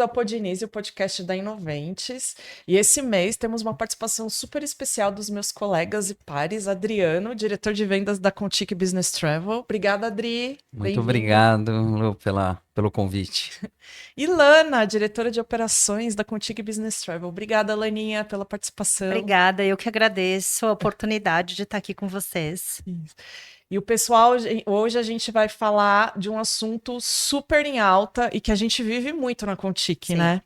ao Podinise, o podcast da Inoventes. E esse mês temos uma participação super especial dos meus colegas e pares, Adriano, diretor de vendas da Contique Business Travel. Obrigada, Adri. Muito Bem-vindo. obrigado, Lu, pelo convite. E Lana, diretora de operações da Contique Business Travel. Obrigada, Laninha, pela participação. Obrigada, eu que agradeço a oportunidade de estar aqui com vocês. Isso. E o pessoal, hoje a gente vai falar de um assunto super em alta e que a gente vive muito na Contique, Sim. né?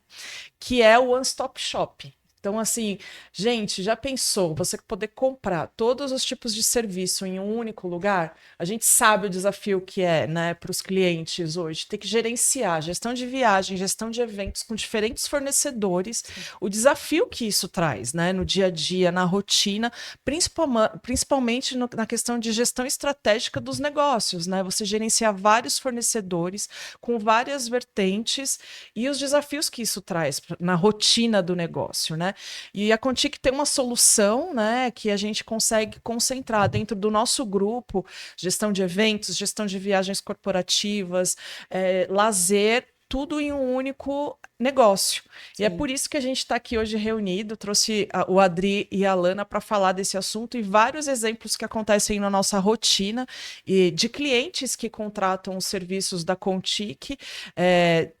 Que é o One Stop Shop. Então, assim, gente, já pensou você poder comprar todos os tipos de serviço em um único lugar? A gente sabe o desafio que é, né, para os clientes hoje, ter que gerenciar gestão de viagem, gestão de eventos com diferentes fornecedores, o desafio que isso traz, né, no dia a dia, na rotina, principalmente na questão de gestão estratégica dos negócios, né? Você gerenciar vários fornecedores com várias vertentes e os desafios que isso traz na rotina do negócio, né? E a Contique tem uma solução, né, que a gente consegue concentrar dentro do nosso grupo, gestão de eventos, gestão de viagens corporativas, lazer, tudo em um único negócio. E é por isso que a gente está aqui hoje reunido, trouxe o Adri e a Lana para falar desse assunto e vários exemplos que acontecem na nossa rotina e de clientes que contratam os serviços da Contique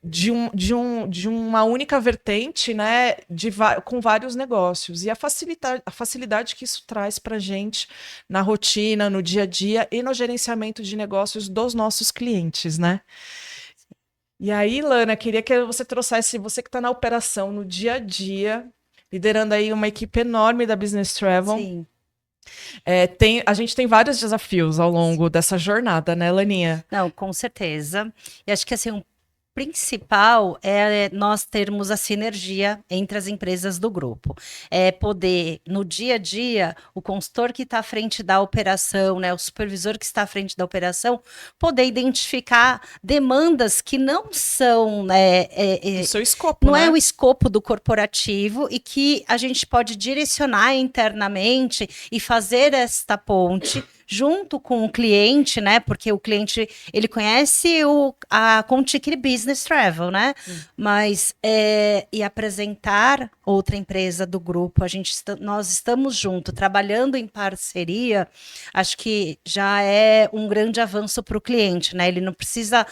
de uma única vertente, né, com vários negócios. E a facilidade que isso traz para a gente na rotina, no dia a dia e no gerenciamento de negócios dos nossos clientes, né? E aí, Lana, queria que você trouxesse, você que está na operação no dia a dia, liderando aí uma equipe enorme da Business Travel. Sim. A gente tem vários desafios ao longo dessa jornada, né, Laninha? Não, com certeza. E acho que assim, o principal é nós termos a sinergia entre as empresas do grupo. É poder, no dia a dia, o consultor que está à frente da operação, né, o supervisor que está à frente da operação, poder identificar demandas que não são O seu escopo, não né? é o escopo do corporativo e que a gente pode direcionar internamente e fazer esta ponte junto com o cliente, né? Porque o cliente, ele conhece a Contique Business Travel, né? Mas, e apresentar outra empresa do grupo, nós estamos juntos, trabalhando em parceria, acho que já é um grande avanço para o cliente, né? Ele não precisa,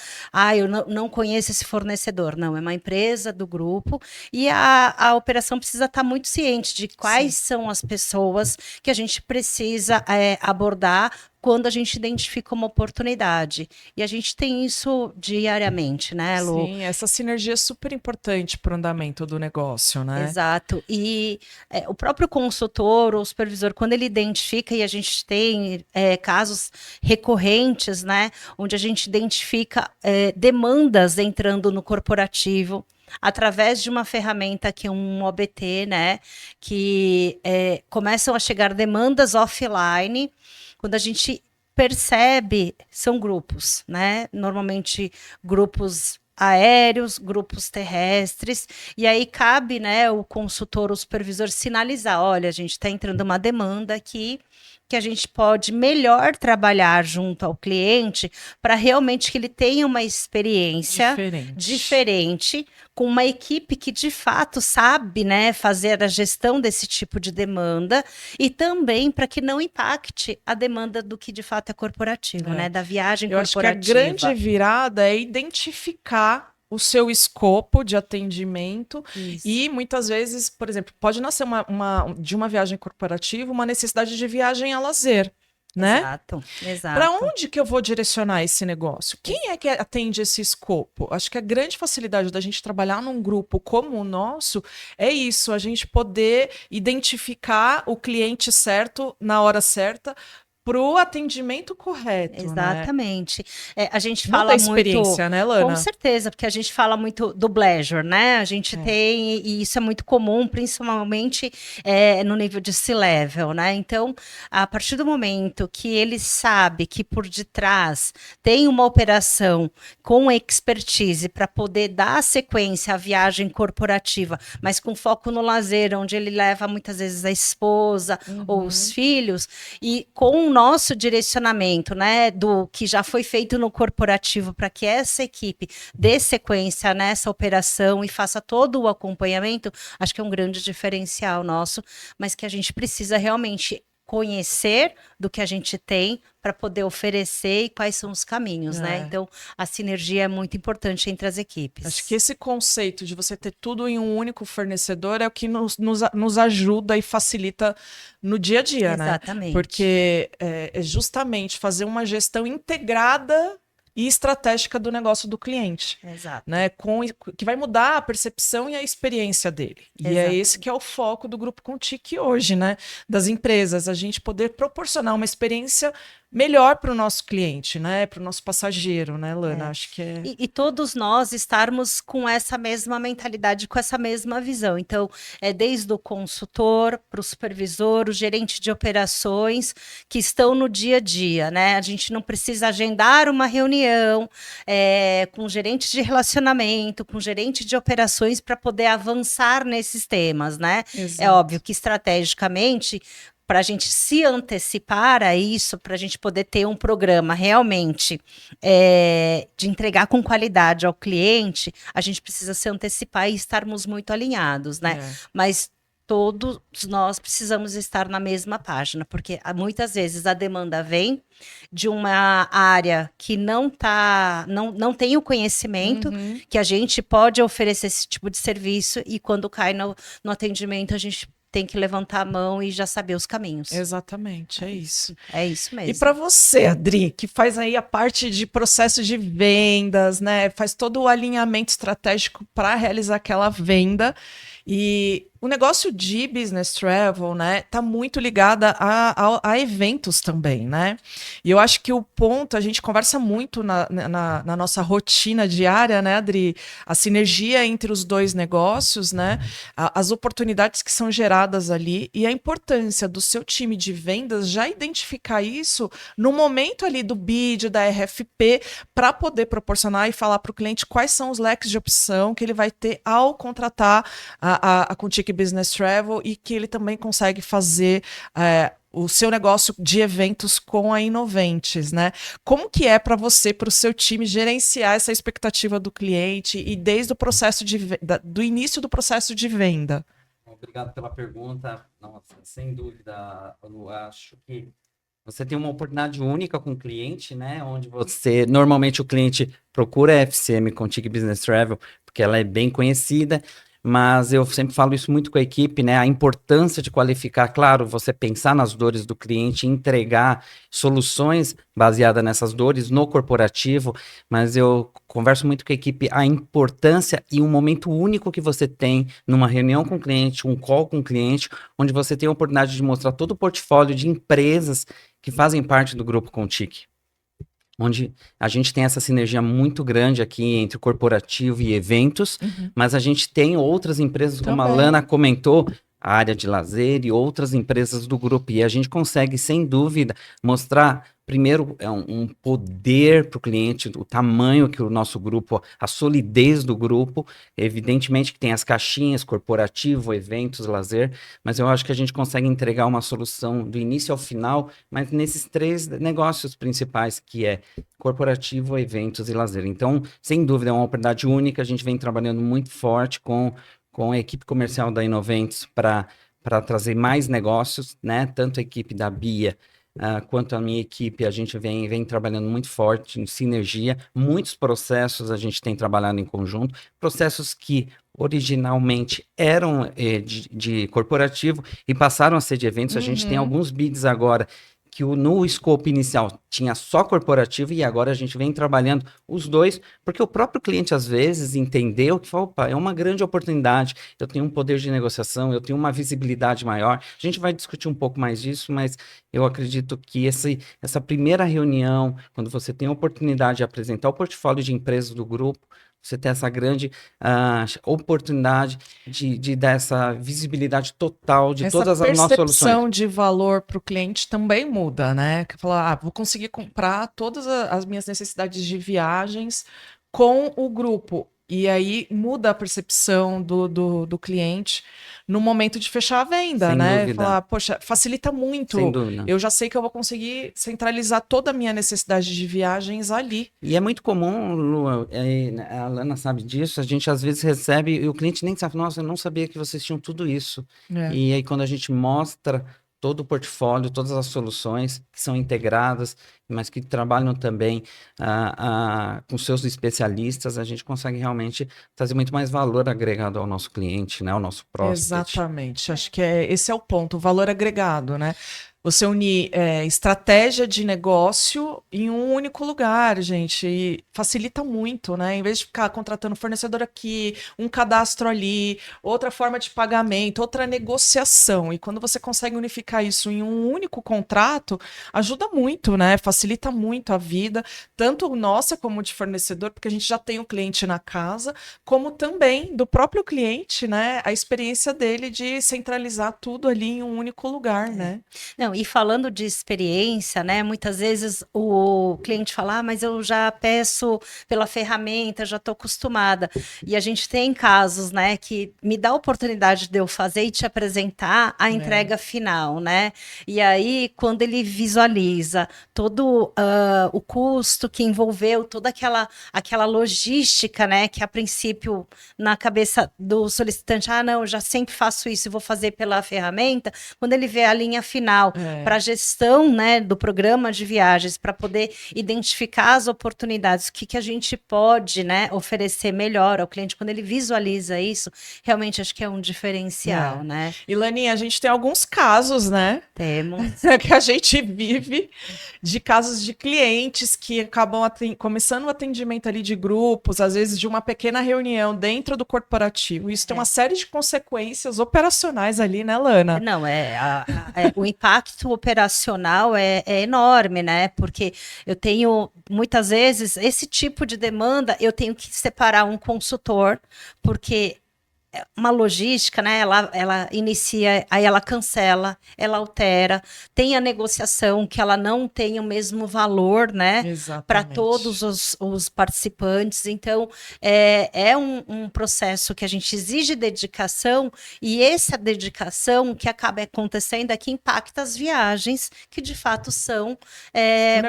eu não conheço esse fornecedor, não, é uma empresa do grupo e a operação precisa estar muito ciente de quais são as pessoas que a gente precisa abordar quando a gente identifica uma oportunidade. E a gente tem isso diariamente, né, Lu? Sim, essa sinergia é super importante para o andamento do negócio, né? Exato. E o próprio consultor ou supervisor, quando ele identifica, e a gente tem casos recorrentes, né, onde a gente identifica demandas entrando no corporativo, através de uma ferramenta que é um OBT, né, que começam a chegar demandas offline. Quando a gente percebe, são grupos, né? Normalmente grupos aéreos, grupos terrestres, e aí cabe, né, o consultor, o supervisor sinalizar, olha, a gente está entrando uma demanda aqui que a gente pode melhor trabalhar junto ao cliente para realmente que ele tenha uma experiência diferente com uma equipe que de fato sabe, né, fazer a gestão desse tipo de demanda e também para que não impacte a demanda do que de fato é corporativo, né, da viagem corporativa. Eu acho que a grande virada é identificar o seu escopo de atendimento. Isso. E muitas vezes, por exemplo, pode nascer de uma viagem corporativa uma necessidade de viagem a lazer, né? Exato. Para onde que eu vou direcionar esse negócio? Quem é que atende esse escopo? Acho que a grande facilidade da gente trabalhar num grupo como o nosso é isso, a gente poder identificar o cliente certo na hora certa, para o atendimento correto. Exatamente. Né? A gente Muda fala a experiência, muito, né, Lana? Com certeza, porque a gente fala muito do pleasure, né? A gente tem, e isso é muito comum, principalmente no nível de C-level, né? Então, a partir do momento que ele sabe que por detrás tem uma operação com expertise para poder dar sequência à viagem corporativa, mas com foco no lazer, onde ele leva muitas vezes a esposa ou os filhos, e com nosso direcionamento, né, do que já foi feito no corporativo para que essa equipe dê sequência nessa operação e faça todo o acompanhamento, acho que é um grande diferencial nosso, mas que a gente precisa realmente conhecer do que a gente tem para poder oferecer e quais são os caminhos, né? Então, a sinergia é muito importante entre as equipes. Acho que esse conceito de você ter tudo em um único fornecedor é o que nos ajuda e facilita no dia a dia, Exatamente. né? Porque é justamente fazer uma gestão integrada e estratégica do negócio do cliente. Exato. Né? Que vai mudar a percepção e a experiência dele. E é esse que é o foco do Grupo Contic hoje, né? Das empresas, a gente poder proporcionar uma experiência melhor para o nosso cliente, né? Para o nosso passageiro, né, Lana? Acho que é... E todos nós estarmos com essa mesma mentalidade, com essa mesma visão. Então, desde o consultor para o supervisor, o gerente de operações, que estão no dia a dia, né? A gente não precisa agendar uma reunião com o gerente de relacionamento, com o gerente de operações para poder avançar nesses temas, né? Exato. É óbvio que estrategicamente, para a gente se antecipar a isso, para a gente poder ter um programa realmente de entregar com qualidade ao cliente, a gente precisa se antecipar e estarmos muito alinhados, né? Mas todos nós precisamos estar na mesma página, porque muitas vezes a demanda vem de uma área que não tem o conhecimento que a gente pode oferecer esse tipo de serviço, e quando cai no atendimento, a gente tem que levantar a mão e já saber os caminhos. Exatamente, é isso. É isso mesmo. E para você, Adri, que faz aí a parte de processo de vendas, né? Faz todo o alinhamento estratégico para realizar aquela venda. E o negócio de business travel, né, tá muito ligada a eventos também, né? E eu acho que o ponto, a gente conversa muito na nossa rotina diária, né, Adri? A sinergia entre os dois negócios, né? As oportunidades que são geradas ali e a importância do seu time de vendas já identificar isso no momento ali do bid, da RFP, para poder proporcionar e falar para o cliente quais são os leques de opção que ele vai ter ao contratar a Contic Business Travel, e que ele também consegue fazer o seu negócio de eventos com a Inoventes, né? Como que é para você, para o seu time, gerenciar essa expectativa do cliente e desde o processo do início do processo de venda? Obrigado pela pergunta. Nossa, sem dúvida, eu acho que você tem uma oportunidade única com o cliente, né? Onde normalmente o cliente procura a FCM Contic Business Travel, porque ela é bem conhecida. Mas eu sempre falo isso muito com a equipe, né? A importância de qualificar, claro, você pensar nas dores do cliente, entregar soluções baseadas nessas dores no corporativo, mas eu converso muito com a equipe a importância e um momento único que você tem numa reunião com o cliente, um call com o cliente, onde você tem a oportunidade de mostrar todo o portfólio de empresas que fazem parte do Grupo Contic, onde a gente tem essa sinergia muito grande aqui entre corporativo e eventos, mas a gente tem outras empresas, como a Lana comentou, a área de lazer e outras empresas do grupo, e a gente consegue, sem dúvida, mostrar, primeiro, um poder para o cliente, o tamanho que o nosso grupo, a solidez do grupo, evidentemente que tem as caixinhas, corporativo, eventos, lazer, mas eu acho que a gente consegue entregar uma solução do início ao final, mas nesses 3 negócios principais, que é corporativo, eventos e lazer. Então, sem dúvida, é uma oportunidade única, a gente vem trabalhando muito forte com a equipe comercial da Inoventes para trazer mais negócios, né? Tanto a equipe da Bia quanto a minha equipe, a gente vem trabalhando muito forte em sinergia. Muitos processos a gente tem trabalhado em conjunto, processos que originalmente eram de corporativo e passaram a ser de eventos. A gente tem alguns bids agora que no escopo inicial tinha só corporativo, e agora a gente vem trabalhando os dois, porque o próprio cliente às vezes entendeu que opa, é uma grande oportunidade, eu tenho um poder de negociação, eu tenho uma visibilidade maior. A gente vai discutir um pouco mais disso, mas eu acredito que essa primeira reunião, quando você tem a oportunidade de apresentar o portfólio de empresas do grupo, você tem essa grande oportunidade de dar essa visibilidade total de todas as nossas soluções. Essa percepção de valor para o cliente também muda, né? Que fala, vou conseguir comprar todas as minhas necessidades de viagens com o grupo. E aí muda a percepção do cliente no momento de fechar a venda, Sem né? dúvida. Falar, poxa, facilita muito. Sem dúvida. Eu já sei que eu vou conseguir centralizar toda a minha necessidade de viagens ali. E é muito comum, Lu, a Lana sabe disso, a gente às vezes recebe e o cliente nem sabe, nossa, eu não sabia que vocês tinham tudo isso. É. E aí quando a gente mostra todo o portfólio, todas as soluções que são integradas, mas que trabalham também com seus especialistas, a gente consegue realmente trazer muito mais valor agregado ao nosso cliente, né, ao nosso prospect. Exatamente. Acho que esse é o ponto, o valor agregado, né? Você unir estratégia de negócio em um único lugar, gente, e facilita muito, né? Em vez de ficar contratando fornecedor aqui, um cadastro ali, outra forma de pagamento, outra negociação. E quando você consegue unificar isso em um único contrato, ajuda muito, né? Facilita muito a vida, tanto nossa como de fornecedor, porque a gente já tem o cliente na casa, como também do próprio cliente, né? A experiência dele de centralizar tudo ali em um único lugar, né? Não, e falando de experiência, né? Muitas vezes o cliente fala, mas eu já peço pela ferramenta, já estou acostumada. E a gente tem casos, né, que me dá a oportunidade de eu fazer e te apresentar a entrega final, né? E aí, quando ele visualiza todo o custo que envolveu, toda aquela logística, né, que a princípio na cabeça do solicitante, não, eu já sempre faço isso e vou fazer pela ferramenta, quando ele vê a linha final para a gestão, né, do programa de viagens, para poder identificar as oportunidades, o que a gente pode, né, oferecer melhor ao cliente, quando ele visualiza isso, realmente acho que é um diferencial, né? E Laninha, a gente tem alguns casos, né? Temos. Que a gente vive de casos de clientes que acabam começando o atendimento ali de grupos, às vezes de uma pequena reunião dentro do corporativo. Isso tem uma série de consequências operacionais ali, né, Lana? Não, o impacto operacional é enorme, né? Porque eu tenho, muitas vezes, esse tipo de demanda, eu tenho que separar um consultor, porque uma logística, né? Ela inicia, aí ela cancela, ela altera, tem a negociação que ela não tem o mesmo valor, né? Para todos os participantes. Então, é um processo que a gente exige dedicação, e essa dedicação que acaba acontecendo é que impacta as viagens, que de fato são o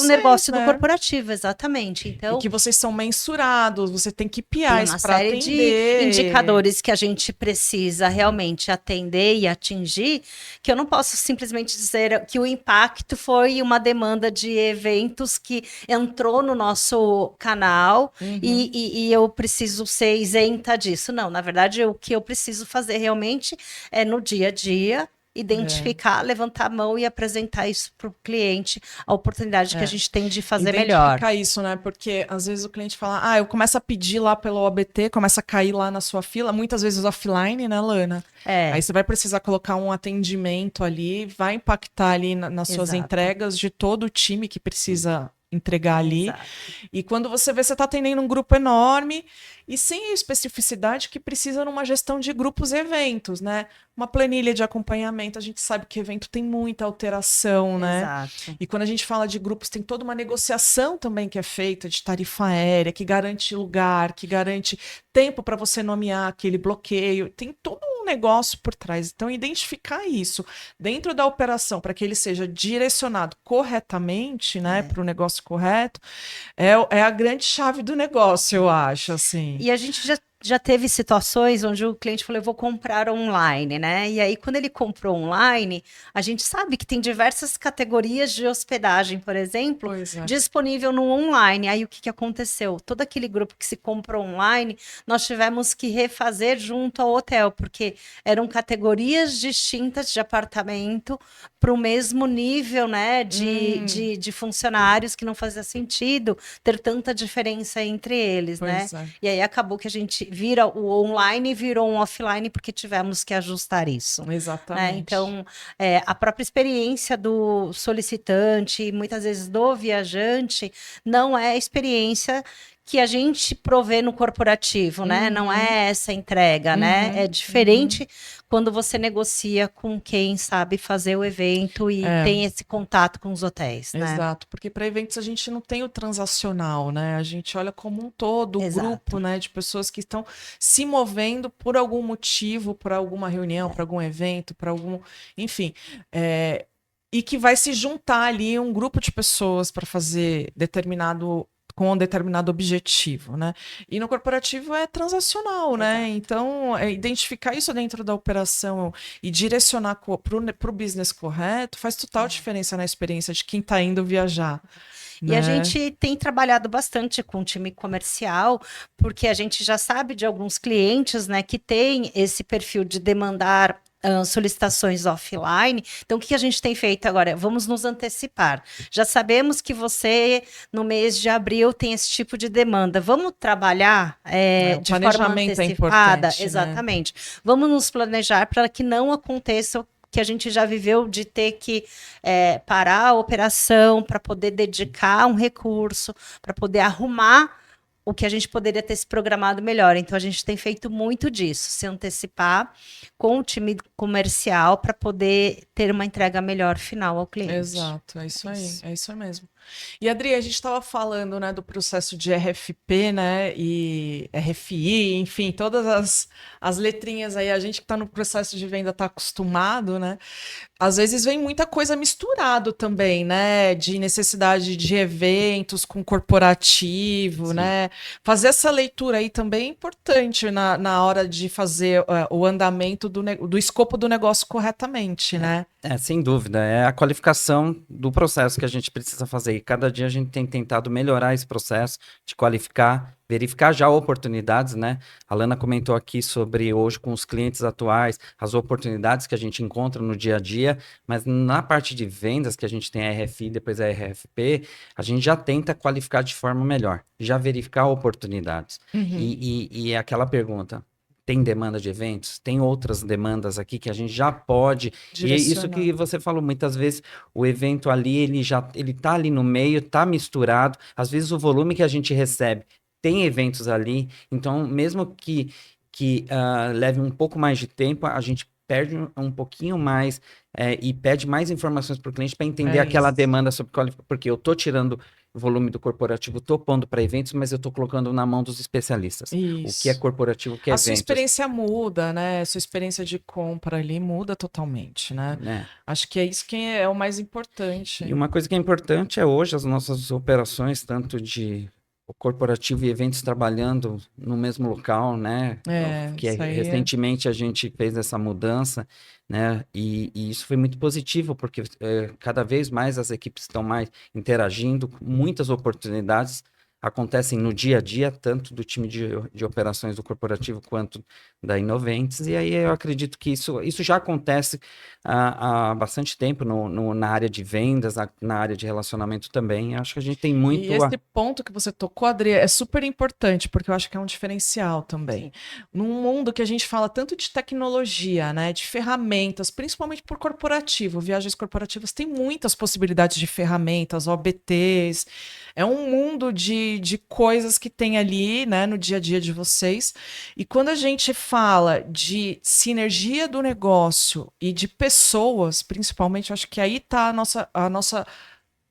negócio né? do corporativo, exatamente. Então, e que vocês são mensurados, você tem KPIs para atender. De indicadores que a gente precisa realmente atender e atingir, que eu não posso simplesmente dizer que o impacto foi uma demanda de eventos que entrou no nosso canal e eu preciso ser isenta disso. Não, na verdade, o que eu preciso fazer realmente é no dia a dia identificar, levantar a mão e apresentar isso para o cliente, a oportunidade que a gente tem de fazer melhor. Identificar isso, né? Porque às vezes o cliente fala, eu começo a pedir lá pelo OBT, começa a cair lá na sua fila, muitas vezes offline, né, Lana? Aí você vai precisar colocar um atendimento ali, vai impactar ali nas suas entregas de todo o time que precisa entregar ali. Exato. E quando você vê, você está atendendo um grupo enorme e sem a especificidade que precisa numa gestão de grupos e eventos, né? Uma planilha de acompanhamento, a gente sabe que evento tem muita alteração, né? Exato. E quando a gente fala de grupos, tem toda uma negociação também que é feita de tarifa aérea, que garante lugar, que garante tempo para você nomear aquele bloqueio. Tem todo um negócio por trás. Então, identificar isso dentro da operação para que ele seja direcionado corretamente, né, para o negócio correto, é a grande chave do negócio, eu acho, assim. E a gente já teve situações onde o cliente falou, eu vou comprar online, né? E aí, quando ele comprou online, a gente sabe que tem diversas categorias de hospedagem, por exemplo, disponível no online. Aí, o que aconteceu? Todo aquele grupo que se comprou online, nós tivemos que refazer junto ao hotel, porque eram categorias distintas de apartamento para o mesmo nível, né, de funcionários, que não fazia sentido ter tanta diferença entre eles, né? E aí, acabou que a gente vira o online e virou um offline, porque tivemos que ajustar isso. Exatamente. Né? Então, a própria experiência do solicitante, muitas vezes do viajante, não é a experiência que a gente provê no corporativo, né? Não é essa entrega, né? Uhum. É diferente quando você negocia com quem sabe fazer o evento e tem esse contato com os hotéis, né? Exato, porque para eventos a gente não tem o transacional, né? A gente olha como um todo, o Exato. grupo, né, de pessoas que estão se movendo por algum motivo, por alguma reunião, para algum evento, para algum, enfim, e que vai se juntar ali um grupo de pessoas para fazer com um determinado objetivo, né? E no corporativo é transacional, né? Então, identificar isso dentro da operação e direcionar para o business correto faz total diferença na experiência de quem está indo viajar. E a Né? gente tem trabalhado bastante com o time comercial, porque a gente já sabe de alguns clientes, né, que tem esse perfil de demandar solicitações offline. Então, o que a gente tem feito agora? Vamos nos antecipar. Já sabemos que você, no mês de abril, tem esse tipo de demanda. Vamos trabalhar de forma planejamento é antecipada? importante, né? Exatamente. Vamos nos planejar para que não aconteça o que a gente já viveu de ter que parar a operação para poder dedicar um recurso, para poder arrumar o que a gente poderia ter se programado melhor. Então, a gente tem feito muito disso, se antecipar com o time comercial para poder ter uma entrega melhor final ao cliente. Exato, é isso aí, é isso mesmo. E, Adri, a gente estava falando, né, do processo de RFP, né, e RFI, enfim, todas as letrinhas aí, a gente que está no processo de venda está acostumado, né, às vezes vem muita coisa misturado também, né, de necessidade de eventos com corporativo, Sim. né, fazer essa leitura aí também é importante na hora de fazer o andamento do escopo do negócio corretamente, né. Sem dúvida, é a qualificação do processo que a gente precisa fazer. E cada dia a gente tem tentado melhorar esse processo de qualificar, verificar já oportunidades, né? A Lana comentou aqui sobre hoje com os clientes atuais, as oportunidades que a gente encontra no dia a dia, mas na parte de vendas, que a gente tem a RFI, depois a RFP, a gente já tenta qualificar de forma melhor, já verificar oportunidades. E é aquela pergunta. Tem demanda de eventos? Tem outras demandas aqui que a gente já pode. E é isso que você falou, muitas vezes o evento ali, ele tá ali no meio, tá misturado. Às vezes o volume que a gente recebe tem eventos ali, então mesmo que leve um pouco mais de tempo, a gente perde um pouquinho mais e pede mais informações para o cliente para entender aquela demanda sobre qualificação, porque eu tô tirando o volume do corporativo, estou pondo para eventos, mas eu estou colocando na mão dos especialistas. Isso. O que é corporativo, o que é eventos. A sua experiência muda, né? A sua experiência de compra ali muda totalmente, né? Acho que é isso que é o mais importante. E uma coisa que é importante é hoje as nossas operações, tanto de corporativo e eventos trabalhando no mesmo local, né? Recentemente a gente fez essa mudança, né? E isso foi muito positivo, porque cada vez mais as equipes estão mais interagindo, muitas oportunidades acontecem no dia a dia, tanto do time de operações do corporativo quanto da Inoventes, e aí eu acredito que isso já acontece há bastante tempo na área de vendas, na área de relacionamento também. Acho que a gente tem muito... E esse ponto que você tocou, Adri, é super importante, porque eu acho que é um diferencial também. Num mundo que a gente fala tanto de tecnologia, né, de ferramentas, principalmente por corporativo, viagens corporativas têm muitas possibilidades de ferramentas, OBTs, é um mundo de coisas que tem ali, né, no dia a dia de vocês. E quando a gente fala de sinergia do negócio e de pessoas, principalmente, eu acho que aí está a nossa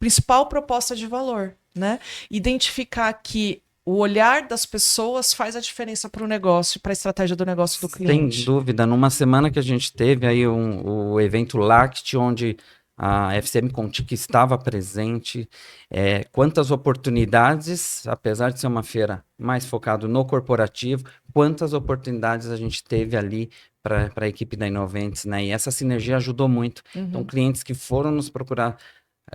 principal proposta de valor, né? Identificar que o olhar das pessoas faz a diferença para o negócio, para a estratégia do negócio do cliente. Sem dúvida. Numa semana que a gente teve aí o evento LACT, onde a FCM Contic estava presente, quantas oportunidades, apesar de ser uma feira mais focada no corporativo, quantas oportunidades a gente teve ali para a equipe da Inoventes, né? E essa sinergia ajudou muito. Então, clientes que foram nos procurar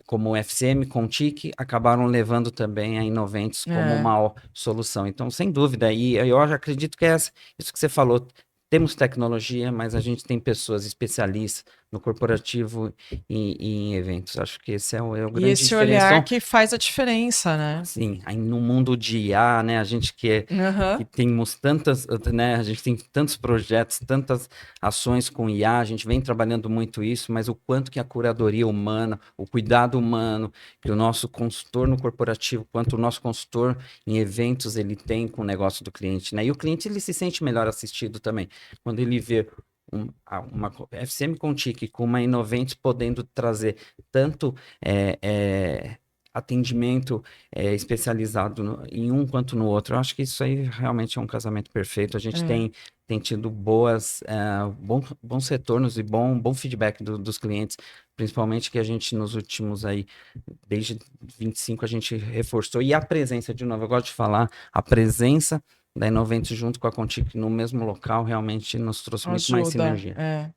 como FCM Contic, acabaram levando também a Inoventes como uma solução. Então, sem dúvida, e eu acredito que é isso que você falou, temos tecnologia, mas a gente tem pessoas especialistas no corporativo e em eventos. Acho que esse é o E grande esse olhar diferencial. que faz a diferença, né? Sim, aí no mundo de IA, né, a gente que Aham. temos tantas, né, a gente tem tantos projetos, tantas ações com IA, a gente vem trabalhando muito isso, mas o quanto que a curadoria humana, o cuidado humano, que o nosso consultor no corporativo, quanto o nosso consultor em eventos ele tem com o negócio do cliente, né? E o cliente ele se sente melhor assistido também, quando ele vê uma FCM Contic com uma Inovent podendo trazer tanto atendimento especializado em um quanto no outro. Eu acho que isso aí realmente é um casamento perfeito. A gente tem tido bons retornos e bom feedback dos clientes, principalmente que a gente nos últimos aí, desde 25, a gente reforçou. E a presença, de novo, eu gosto de falar, a presença da Inovent junto com a Contic no mesmo local realmente nos trouxe muito mais sinergia.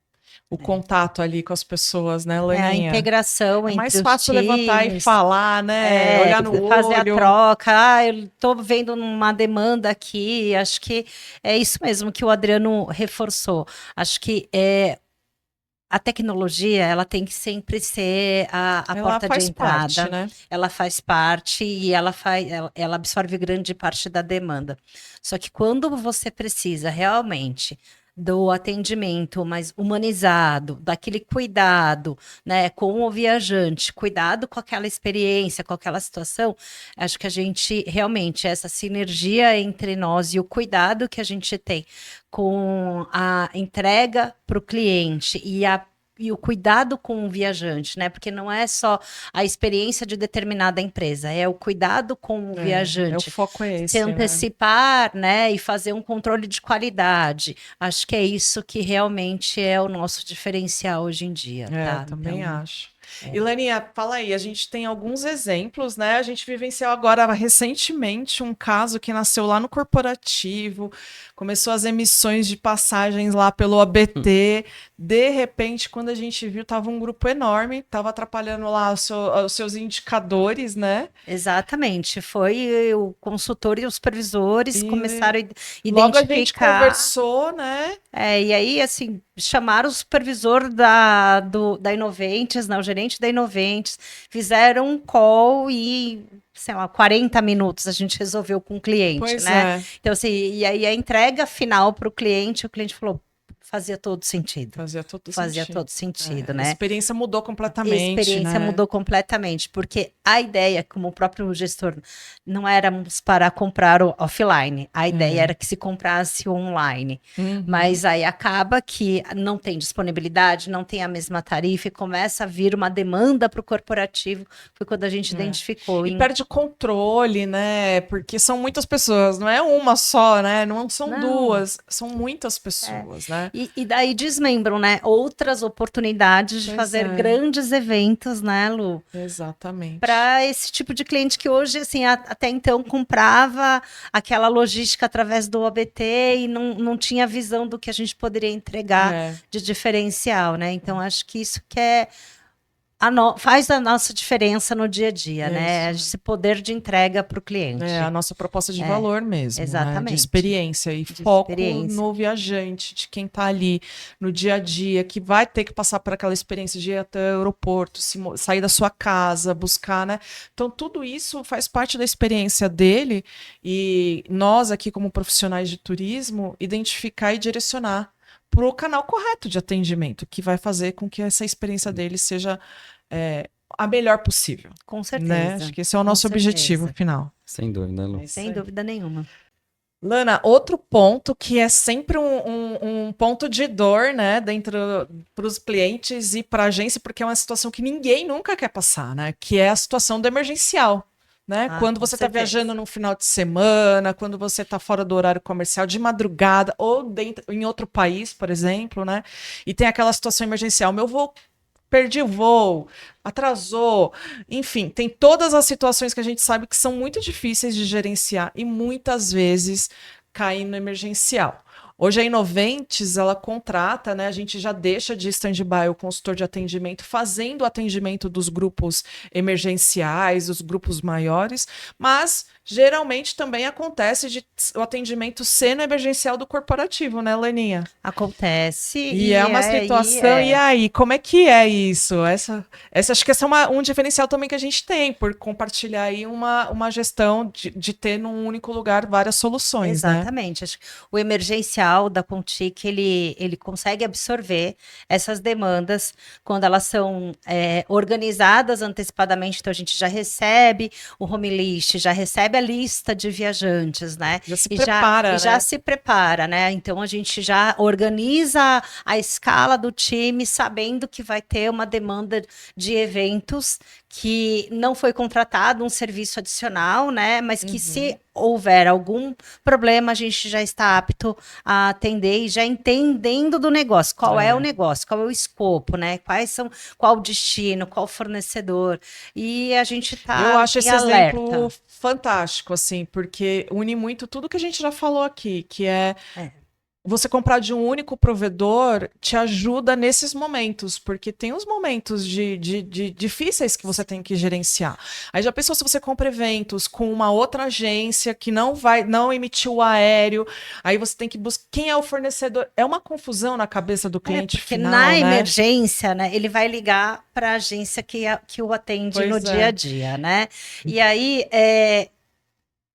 O contato ali com as pessoas, né, A Laninha? integração É mais entre os fácil levantar e times, falar, né? Olhar no fazer a olho. troca. Eu estou vendo uma demanda aqui. Acho que é isso mesmo que o Adriano reforçou. Acho que a tecnologia, ela tem que sempre ser a Ela porta de faz entrada. parte, né? Ela faz parte e ela absorve grande parte da demanda. Só que quando você precisa realmente do atendimento mais humanizado, daquele cuidado, né, com o viajante, cuidado com aquela experiência, com aquela situação, acho que a gente realmente, essa sinergia entre nós e o cuidado que a gente tem com a entrega para o cliente e o cuidado com o viajante, né? Porque não é só a experiência de determinada empresa, é o cuidado com o viajante. O foco é esse, se antecipar, né? E fazer um controle de qualidade. Acho que é isso que realmente é o nosso diferencial hoje em dia, tá? Também Então, acho. E Laninha, fala aí, a gente tem alguns exemplos, né? A gente vivenciou agora recentemente um caso que nasceu lá no corporativo, começou as emissões de passagens lá pelo ABT. De repente, quando a gente viu, tava um grupo enorme, tava atrapalhando lá os seus indicadores, né? exatamente. Foi o consultor e os supervisores começaram a identificar. Logo a gente conversou, né? E aí, assim, chamaram o supervisor da Inoventes, né, o gerente da Inoventes, fizeram um call e, sei lá, 40 minutos a gente resolveu com o cliente, né? Então, assim, e aí a entrega final para o cliente falou, fazia todo sentido. Fazia todo sentido, né? A experiência mudou completamente. A experiência mudou completamente, porque a ideia, como o próprio gestor, não éramos para comprar o offline, a ideia era que se comprasse online. Mas aí acaba que não tem disponibilidade, não tem a mesma tarifa e começa a vir uma demanda para o corporativo, foi quando a gente identificou. E perde o controle, né? Porque são muitas pessoas, não é uma só, né? Não são duas, são muitas pessoas, né? E daí desmembram, né? Outras oportunidades de fazer grandes eventos, né, Lu? Exatamente. Para esse tipo de cliente que hoje, assim, até então comprava aquela logística através do ABT e não tinha visão do que a gente poderia entregar de diferencial, né? Então, acho que isso que faz a nossa diferença no dia a dia, né? Esse poder de entrega para o cliente. A nossa proposta de valor mesmo. Exatamente. Né? De experiência e foco no viajante, de quem está ali no dia a dia, que vai ter que passar por aquela experiência de ir até o aeroporto, sair da sua casa, buscar, né? Então, tudo isso faz parte da experiência dele e nós aqui, como profissionais de turismo, identificar e direcionar para o canal correto de atendimento, que vai fazer com que essa experiência dele seja a melhor possível. Com certeza. Né? Acho que esse é o nosso objetivo final. Sem dúvida, Lu. Sem dúvida nenhuma. Lana, outro ponto que é sempre um ponto de dor, né, dentro para os clientes e para a agência, porque é uma situação que ninguém nunca quer passar, né, que é a situação do emergencial. Né? Quando você está viajando no final de semana, quando você está fora do horário comercial, de madrugada, ou em outro país, por exemplo, né? E tem aquela situação emergencial, perdi o voo, atrasou, enfim, tem todas as situações que a gente sabe que são muito difíceis de gerenciar e muitas vezes caem no emergencial. Hoje a Inoventes, ela contrata, né? A gente já deixa de stand-by o consultor de atendimento fazendo o atendimento dos grupos emergenciais, os grupos maiores, mas geralmente também acontece de o atendimento ser no emergencial do corporativo, né, Leninha? Acontece. E é uma situação, e aí, como é que é isso? Acho que esse é um diferencial também que a gente tem, por compartilhar aí uma gestão de ter num único lugar várias soluções, né? Exatamente. Acho que o emergencial da Contic, ele consegue absorver essas demandas quando elas são organizadas antecipadamente. Então, a gente já recebe o home list, já recebe a lista de viajantes, né? Já se prepara, né? Já se prepara, né? Então, a gente já organiza a escala do time, sabendo que vai ter uma demanda de eventos que não foi contratado um serviço adicional, né? Mas que se houver algum problema, a gente já está apto a atender e já entendendo do negócio. Qual é o negócio? Qual é o escopo, né? Qual o destino, qual o fornecedor? E a gente está Eu acho esse alerta. exemplo fantástico, assim, porque une muito tudo que a gente já falou aqui, que é você comprar de um único provedor te ajuda nesses momentos, porque tem os momentos de difíceis que você tem que gerenciar. Aí já pensou se você compra eventos com uma outra agência que não emitiu o aéreo, aí você tem que buscar quem é o fornecedor. É uma confusão na cabeça do cliente porque final, na né? emergência, né, ele vai ligar para a agência que o atende no dia a dia, né? E aí,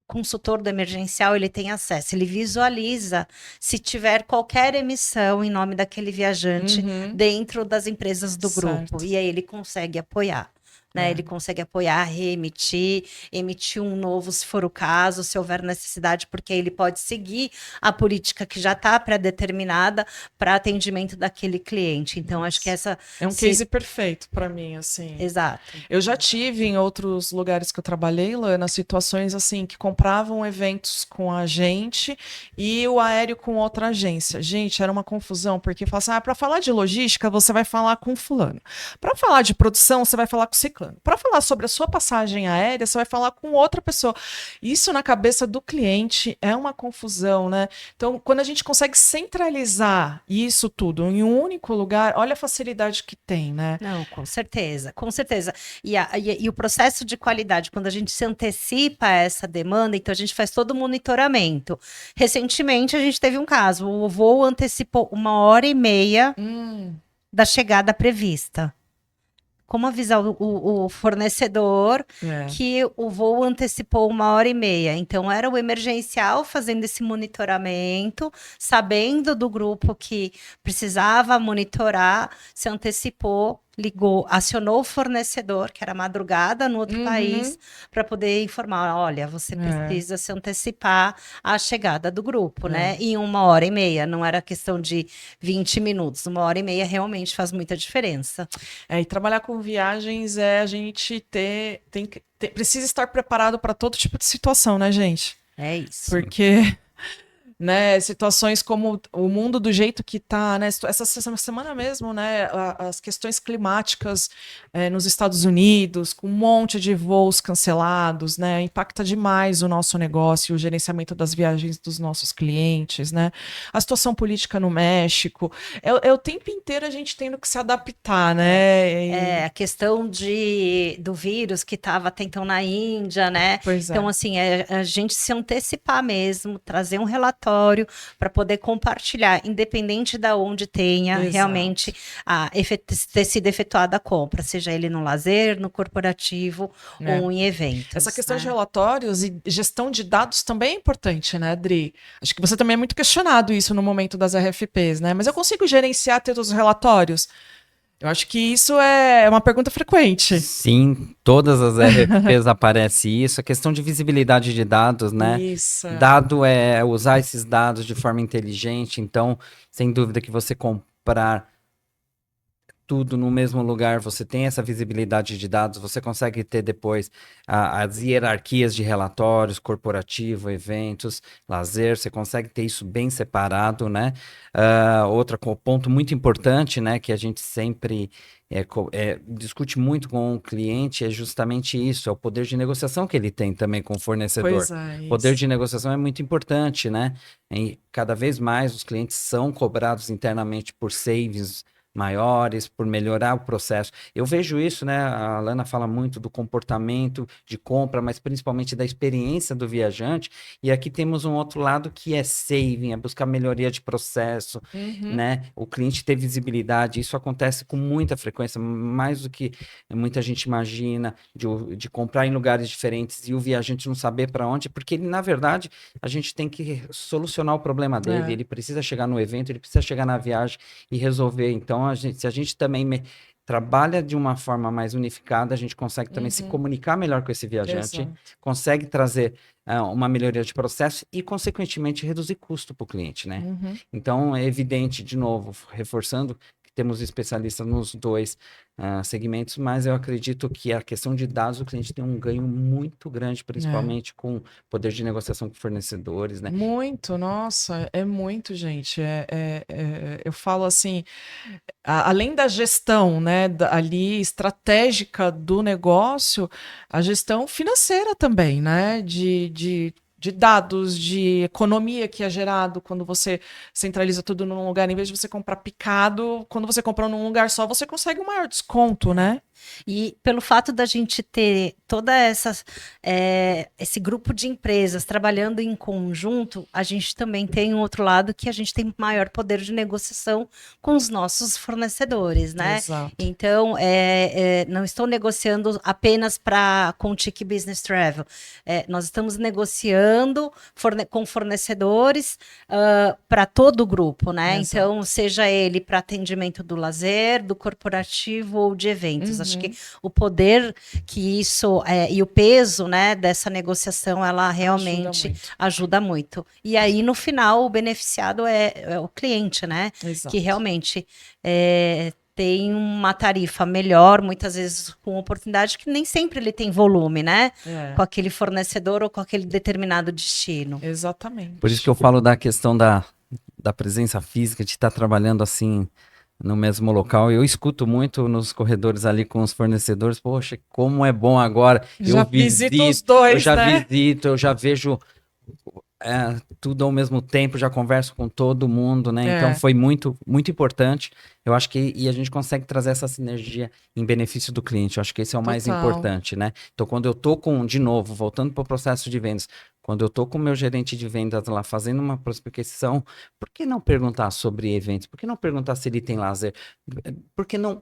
consultor do emergencial, ele tem acesso, ele visualiza se tiver qualquer emissão em nome daquele viajante dentro das empresas do grupo, e aí ele consegue apoiar. Né, ele consegue apoiar, reemitir, emitir um novo, se for o caso, se houver necessidade, porque ele pode seguir a política que já está pré-determinada para atendimento daquele cliente. Então, acho que essa... É um case perfeito para mim, assim. Exato. Eu já tive em outros lugares que eu trabalhei, Lana, situações assim, que compravam eventos com a gente e o aéreo com outra agência. Gente, era uma confusão, porque fala assim, para falar de logística, você vai falar com fulano. Para falar de produção, você vai falar com ciclano. Para falar sobre a sua passagem aérea, você vai falar com outra pessoa. Isso na cabeça do cliente é uma confusão, né? Então, quando a gente consegue centralizar isso tudo em um único lugar, olha a facilidade que tem, né? Não, com certeza, com certeza. E o processo de qualidade, quando a gente se antecipa a essa demanda, então a gente faz todo o monitoramento. Recentemente, a gente teve um caso, o voo antecipou 1h30 da chegada prevista. Como avisar o fornecedor que o voo antecipou 1h30? Então, era o emergencial fazendo esse monitoramento, sabendo do grupo que precisava monitorar, se antecipou, ligou, acionou o fornecedor, que era madrugada no outro país, para poder informar, olha, você precisa se antecipar à chegada do grupo, né? Em 1h30, não era questão de 20 minutos, 1h30 realmente faz muita diferença. E trabalhar com viagens a gente precisa estar preparado para todo tipo de situação, né, gente? É isso. Porque... né, situações como o mundo do jeito que está, né, essa semana mesmo, né, as questões climáticas nos Estados Unidos, com um monte de voos cancelados, né, impacta demais o nosso negócio, o gerenciamento das viagens dos nossos clientes, né, a situação política no México, o tempo inteiro a gente tendo que se adaptar, né. A questão do vírus que estava até então na Índia, né, então assim, a gente se antecipar mesmo, trazer um relatório para poder compartilhar, independente de onde tenha realmente ter sido efetuada a compra, seja ele no lazer, no corporativo ou em eventos. Essa questão de relatórios e gestão de dados também é importante, né, Adri? Acho que você também é muito questionado isso no momento das RFPs, né? Mas eu consigo gerenciar todos os relatórios? Eu acho que isso é uma pergunta frequente. Sim, todas as RFPs aparece isso, a questão de visibilidade de dados, né? Isso. Dado é usar esses dados de forma inteligente, então, sem dúvida que você comprar tudo no mesmo lugar, você tem essa visibilidade de dados, você consegue ter depois as hierarquias de relatórios, corporativo, eventos, lazer, você consegue ter isso bem separado, né? Outro ponto muito importante, né, que a gente sempre discute muito com o cliente é justamente isso, é o poder de negociação que ele tem também com o fornecedor. O poder de negociação é muito importante, né? E cada vez mais os clientes são cobrados internamente por savings maiores, por melhorar o processo. Eu vejo isso, né? A Alana fala muito do comportamento de compra, mas principalmente da experiência do viajante. E aqui temos um outro lado que é saving, é buscar melhoria de processo, Uhum. né? O cliente ter visibilidade. Isso acontece com muita frequência, mais do que muita gente imagina, de comprar em lugares diferentes e o viajante não saber para onde, porque ele, na verdade, a gente tem que solucionar o problema dele. É. Ele precisa chegar no evento, ele precisa chegar na viagem e resolver. Então, se a gente também trabalha de uma forma mais unificada, a gente consegue também se comunicar melhor com esse viajante, Exato. consegue trazer uma melhoria de processo e, consequentemente, reduzir custo para o cliente, né? Uhum. Então, é evidente, de novo, reforçando que temos especialistas nos dois segmentos, mas eu acredito que a questão de dados, o cliente tem um ganho muito grande, principalmente com poder de negociação com fornecedores, né? Muito, nossa, é muito, gente. Eu falo assim, além da gestão, né, ali estratégica do negócio, a gestão financeira também, né, de dados, de economia que é gerado quando você centraliza tudo num lugar, em vez de você comprar picado, quando você compra num lugar só, você consegue um maior desconto, né? E pelo fato da gente ter esse grupo de empresas trabalhando em conjunto, a gente também tem um outro lado que a gente tem maior poder de negociação com os nossos fornecedores, né? Exato. Então, não estou negociando apenas com o Tic Business Travel. Nós estamos negociando com fornecedores para todo o grupo, né? Exato. Então, seja ele para atendimento do lazer, do corporativo ou de eventos. Acho que o poder que isso e o peso, né, dessa negociação, ela realmente ajuda muito. E aí, no final, o beneficiado é o cliente, né? Exato. Que realmente tem uma tarifa melhor, muitas vezes com oportunidade que nem sempre ele tem volume, né? Com aquele fornecedor ou com aquele determinado destino. Exatamente. Por isso que eu falo da questão da presença física, de estar trabalhando assim no mesmo local. Eu escuto muito nos corredores ali com os fornecedores, poxa, como é bom agora. Já Eu visito os dois, eu já né? visito, eu já vejo tudo ao mesmo tempo, já converso com todo mundo, né? Então foi muito, muito importante. Eu acho que e a gente consegue trazer essa sinergia em benefício do cliente. Eu acho que esse é o mais importante, né? Então, quando eu tô de novo, voltando para o processo de vendas, quando eu tô com o meu gerente de vendas lá fazendo uma prospecção, por que não perguntar sobre eventos? Por que não perguntar se ele tem lazer? Por que não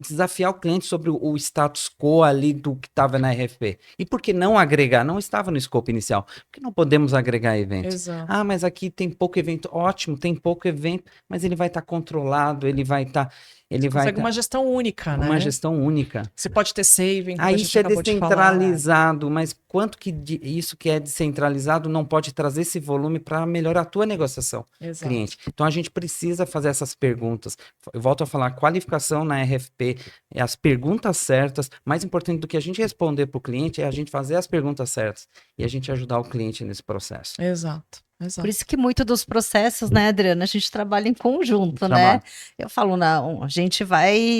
desafiar o cliente sobre o status quo ali do que estava na RFP? E por que não agregar? Não estava no escopo inicial. Por que não podemos agregar eventos? Exato. Ah, mas aqui tem pouco evento. Ótimo, tem pouco evento, mas ele vai estar controlado, ele vai estar... Você consegue uma gestão única, né? Uma gestão única. Você pode ter saving, como a Aí gente isso é acabou de falar. descentralizado, mas quanto que isso que é descentralizado não pode trazer esse volume para melhorar a tua negociação, cliente? Então a gente precisa fazer essas perguntas. Eu volto a falar, qualificação na RFP, as perguntas certas. Mais importante do que a gente responder para o cliente é a gente fazer as perguntas certas e a gente ajudar o cliente nesse processo. Exato. Por isso que muito dos processos, né, Adriana, a gente trabalha em conjunto, né? Eu falo, não, a gente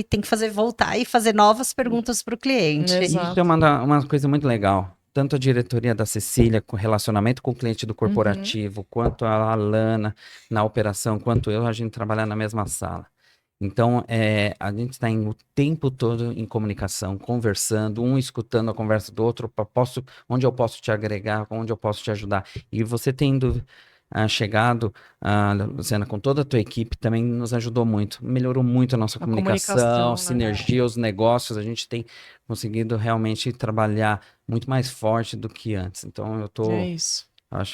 tem que voltar e fazer novas perguntas para o cliente. Isso é uma coisa muito legal. Tanto a diretoria da Cecília, com relacionamento com o cliente do corporativo, quanto a Alana na operação, quanto eu, a gente trabalha na mesma sala. Então, a gente está o tempo todo em comunicação, conversando, um escutando a conversa do outro, onde eu posso te agregar, onde eu posso te ajudar. E você tendo chegado, Luciana, com toda a tua equipe, também nos ajudou muito. Melhorou muito a nossa comunicação, sinergia, os negócios. A gente tem conseguido realmente trabalhar muito mais forte do que antes. Então,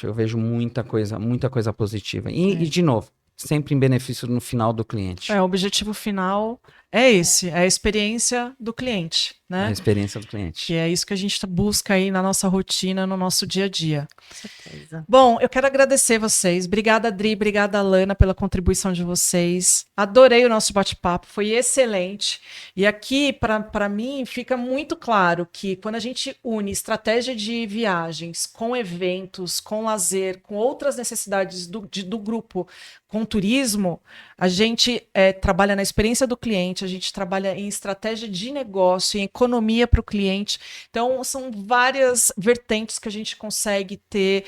eu vejo muita coisa positiva. E de novo, sempre em benefício no final do cliente. O objetivo final é esse, é a experiência do cliente, né? A experiência do cliente. Que é isso que a gente busca aí na nossa rotina, no nosso dia a dia. Com certeza. Bom, eu quero agradecer vocês. Obrigada, Adri, obrigada, Alana, pela contribuição de vocês. Adorei o nosso bate-papo, foi excelente. E aqui, para mim, fica muito claro que quando a gente une estratégia de viagens com eventos, com lazer, com outras necessidades do grupo, com turismo, a gente trabalha na experiência do cliente, cliente, a gente trabalha em estratégia de negócio, em economia para o cliente. Então, são várias vertentes que a gente consegue ter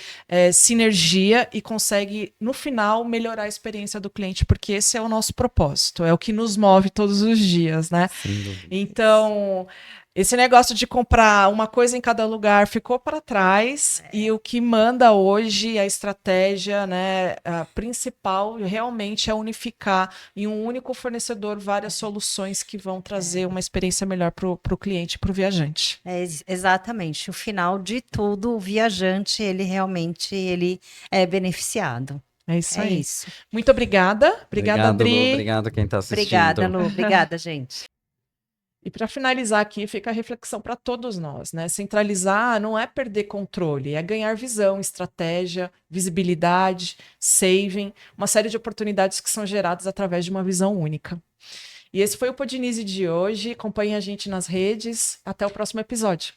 sinergia e consegue, no final, melhorar a experiência do cliente, porque esse é o nosso propósito, é o que nos move todos os dias, né? Então, esse negócio de comprar uma coisa em cada lugar ficou para trás e o que manda hoje a estratégia, né, a principal realmente é unificar em um único fornecedor várias soluções que vão trazer uma experiência melhor para o cliente, para o viajante. Exatamente. O final de tudo, o viajante, ele realmente é beneficiado. É isso É aí. isso. Muito obrigada. Obrigada, Obrigado, Adri. Lu, obrigado quem está assistindo. Obrigada, Lu. Obrigada, gente. E para finalizar aqui, fica a reflexão para todos nós, né? Centralizar não é perder controle, é ganhar visão, estratégia, visibilidade, saving, uma série de oportunidades que são geradas através de uma visão única. E esse foi o Podinise de hoje. Acompanhe a gente nas redes. Até o próximo episódio.